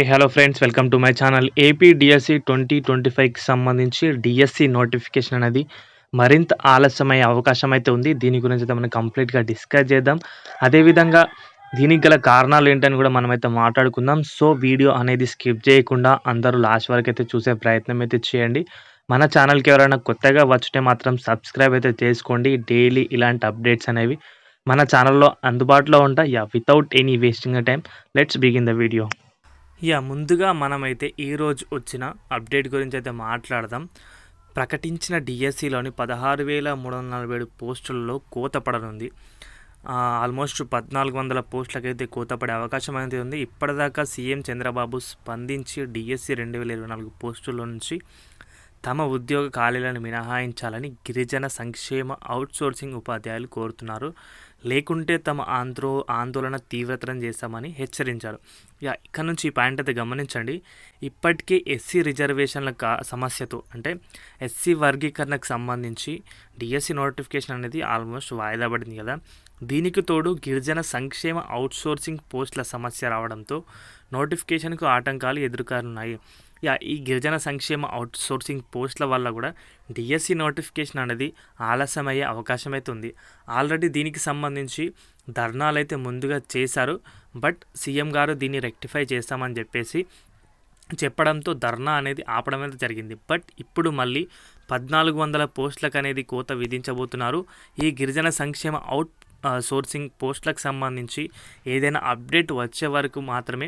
Hello friends, welcome to my channel. AP DSC 2025కి సంబంధించి DSC notification అనేది మరింత ఆలస్యమయ్యే అవకాశం అయితే ఉంది. దీని గురించి అయితే మనం కంప్లీట్‌గా డిస్కస్ చేద్దాం. అదేవిధంగా దీనికి గల కారణాలు ఏంటని కూడా మనమైతే మాట్లాడుకుందాం. సో, వీడియో అనేది స్కిప్ చేయకుండా అందరూ లాస్ట్ వరకైతే చూసే ప్రయత్నం అయితే చేయండి. మన ఛానల్‌కి ఎవరైనా కొత్తగా వచ్చితే మాత్రం సబ్స్క్రైబ్ అయితే చేసుకోండి. డైలీ ఇలాంటి అప్డేట్స్ అనేవి మన ఛానల్‌లో అందుబాటులో ఉంటాయి. Without any wasting time let's begin the video. ముందుగా మనమైతే ఈరోజు వచ్చిన అప్డేట్ గురించి అయితే మాట్లాడదాం. ప్రకటించిన డిఎస్సిలోని 16,347 పోస్టులలో కోత పడనుంది. ఆల్మోస్ట్ 1,400 పోస్టులకైతే కోత పడే అవకాశం అయితే ఉంది. ఇప్పటిదాకా సీఎం చంద్రబాబు స్పందించి డిఎస్సి 2024 పోస్టుల నుంచి తమ ఉద్యోగ ఖాళీలను మినహాయించాలని గిరిజన సంక్షేమ అవుట్సోర్సింగ్ ఉపాధ్యాయులు కోరుతున్నారు. లేకుంటే తమ ఆందోళన తీవ్రతరం చేస్తామని హెచ్చరించారు. ఇక్కడ నుంచి ఈ పాయింట్ అయితే గమనించండి. ఇప్పటికే ఎస్సీ రిజర్వేషన్ల సమస్యతో, అంటే ఎస్సీ వర్గీకరణకు సంబంధించి డిఎస్సి నోటిఫికేషన్ అనేది ఆల్మోస్ట్ వాయిదా పడింది కదా. దీనికి తోడు గిరిజన సంక్షేమ అవుట్సోర్సింగ్ పోస్టుల సమస్య రావడంతో నోటిఫికేషన్కు ఆటంకాలు ఎదుర్కొన్నాయి. ఈ గిరిజన సంక్షేమ అవుట్సోర్సింగ్ పోస్టుల వల్ల కూడా డిఎస్సి నోటిఫికేషన్ అనేది ఆలస్యమయ్యే అవకాశం అయితే ఉంది. ఆల్రెడీ దీనికి సంబంధించి ధర్నాలు అయితే ముందుగా చేశారు. బట్ సీఎం గారు దీన్ని రెక్టిఫై చేస్తామని చెప్పడంతో ధర్నా అనేది ఆపడం అయితే జరిగింది. బట్ ఇప్పుడు మళ్ళీ 1,400 పోస్టులకు అనేది కోత విధించబోతున్నారు. ఈ గిరిజన సంక్షేమ సోర్సింగ్ పోస్టులకు సంబంధించి ఏదైనా అప్డేట్ వచ్చే వరకు మాత్రమే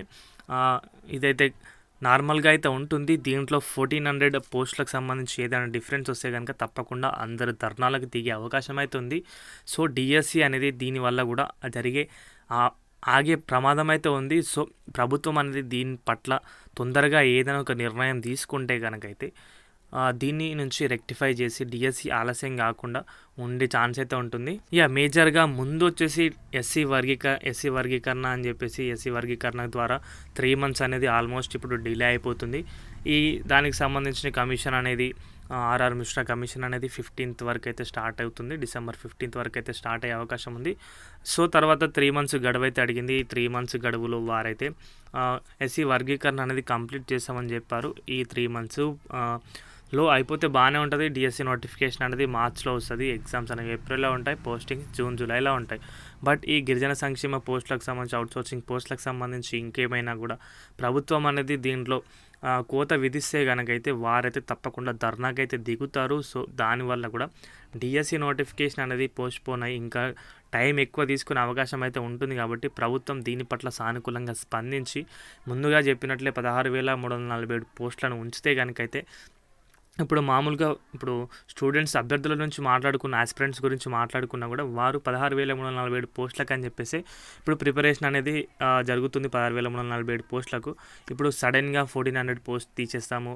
ఇదైతే నార్మల్గా అయితే ఉంటుంది. దీంట్లో 1,400 పోస్టులకు సంబంధించి ఏదైనా డిఫరెన్స్ వస్తే కనుక తప్పకుండా అందరు ధర్నాలకు దిగే అవకాశం అయితే ఉంది. సో, డిఎస్సి అనేది దీనివల్ల కూడా జరిగే ఆగే ప్రమాదం అయితే ఉంది. సో, ప్రభుత్వం అనేది దీని పట్ల తొందరగా ఏదైనా ఒక నిర్ణయం తీసుకుంటే కనుకైతే దీన్ని నుంచి రెక్టిఫై చేసి డిఎస్సి ఆలస్యం కాకుండా ఉండే ఛాన్స్ అయితే ఉంటుంది. మేజర్గా ముందు వచ్చేసి ఎస్సీ వర్గీకరణ అని చెప్పేసి ఎస్సీ వర్గీకరణ ద్వారా 3 months అనేది ఆల్మోస్ట్ ఇప్పుడు డిలే అయిపోతుంది. దానికి సంబంధించిన కమిషన్ అనేది ఆర్ఆర్ మిశ్రా కమిషన్ అనేది 15th వరకు అయితే స్టార్ట్ అవుతుంది. డిసెంబర్ 15th వరకు అయితే స్టార్ట్ అయ్యే అవకాశం ఉంది. సో, తర్వాత 3 months గడువు అయితే అడిగింది. ఈ 3 months గడువులో వారైతే ఎస్సీ వర్గీకరణ అనేది కంప్లీట్ చేస్తామని చెప్పారు. ఈ 3 months లో అయిపోతే బాగానే ఉంటుంది. డిఎస్సి నోటిఫికేషన్ అనేది మార్చ్లో వస్తుంది. ఎగ్జామ్స్ అనేవి ఏప్రిల్లో ఉంటాయి. పోస్టింగ్ జూన్ జూలైలో ఉంటాయి. బట్ ఈ గిరిజన సంక్షేమ పోస్టులకు సంబంధించి అవుట్సోర్సింగ్ పోస్టులకు సంబంధించి ఇంకేమైనా కూడా ప్రభుత్వం అనేది దీంట్లో కోత విధిస్తే కనుకైతే వారైతే తప్పకుండా ధర్నాకైతే దిగుతారు. సో, దానివల్ల కూడా డిఎస్సి నోటిఫికేషన్ అనేది పోస్ట్పోన్ అయ్యి ఇంకా టైం ఎక్కువ తీసుకునే అవకాశం అయితే ఉంటుంది. కాబట్టి ప్రభుత్వం దీని పట్ల సానుకూలంగా స్పందించి ముందుగా చెప్పినట్లే 16,347 పోస్టులను ఉంచితే కనుకైతే ఇప్పుడు మామూలుగా స్టూడెంట్స్ అభ్యర్థుల నుంచి ఆస్పిరెంట్స్ గురించి మాట్లాడుకున్నా కూడా వారు 16,347 పోస్టులకు అని చెప్పేసి ఇప్పుడు ప్రిపరేషన్ అనేది జరుగుతుంది. 16,347 పోస్టులకు ఇప్పుడు సడన్గా 1,400 పోస్ట్ తీసేస్తాము,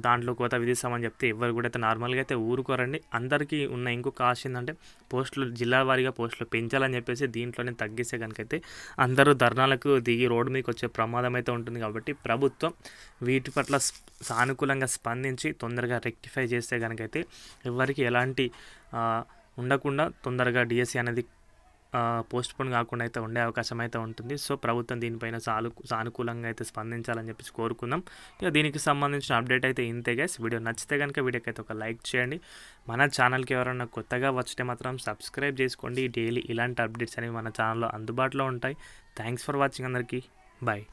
దాంట్లో కోత విధిస్తామని చెప్తే ఎవరు కూడా అయితే నార్మల్గా అయితే ఊరుకోరండి. అందరికీ ఉన్న ఇంకొక ఆశ ఏంటంటే పోస్టులు జిల్లా వారీగా పోస్టులు పెంచాలని చెప్పేసి దీంట్లోనే తగ్గిస్తే కనుకైతే అందరూ ధర్నాలకు దిగి రోడ్డు మీకు వచ్చే ప్రమాదం అయితే ఉంటుంది. కాబట్టి ప్రభుత్వం వీటి పట్ల సానుకూలంగా స్పందించి తొందరగా రెక్టిఫై చేస్తే కనుకైతే ఎవరికి ఎలాంటి ఉండకుండా తొందరగా డిఎస్సి అనేది పోస్ట్పోన్ కాకుండా అయితే ఉండే అవకాశం అయితే ఉంటుంది. సో, ప్రభుత్వం దీనిపైన సానుకూలంగా అయితే స్పందించాలని చెప్పేసి కోరుకుందాం. దీనికి సంబంధించిన అప్డేట్ అయితే ఇంతే గైస్. వీడియో నచ్చితే కనుక వీడియోకి అయితే ఒక లైక్ చేయండి. మన ఛానల్కి ఎవరైనా కొత్తగా వచ్చితే మాత్రం సబ్స్క్రైబ్ చేసుకోండి. డైలీ ఇలాంటి అప్డేట్స్ అనేవి మన ఛానల్లో అందుబాటులో ఉంటాయి. థ్యాంక్స్ ఫర్ వాచింగ్ అందరికీ. బాయ్.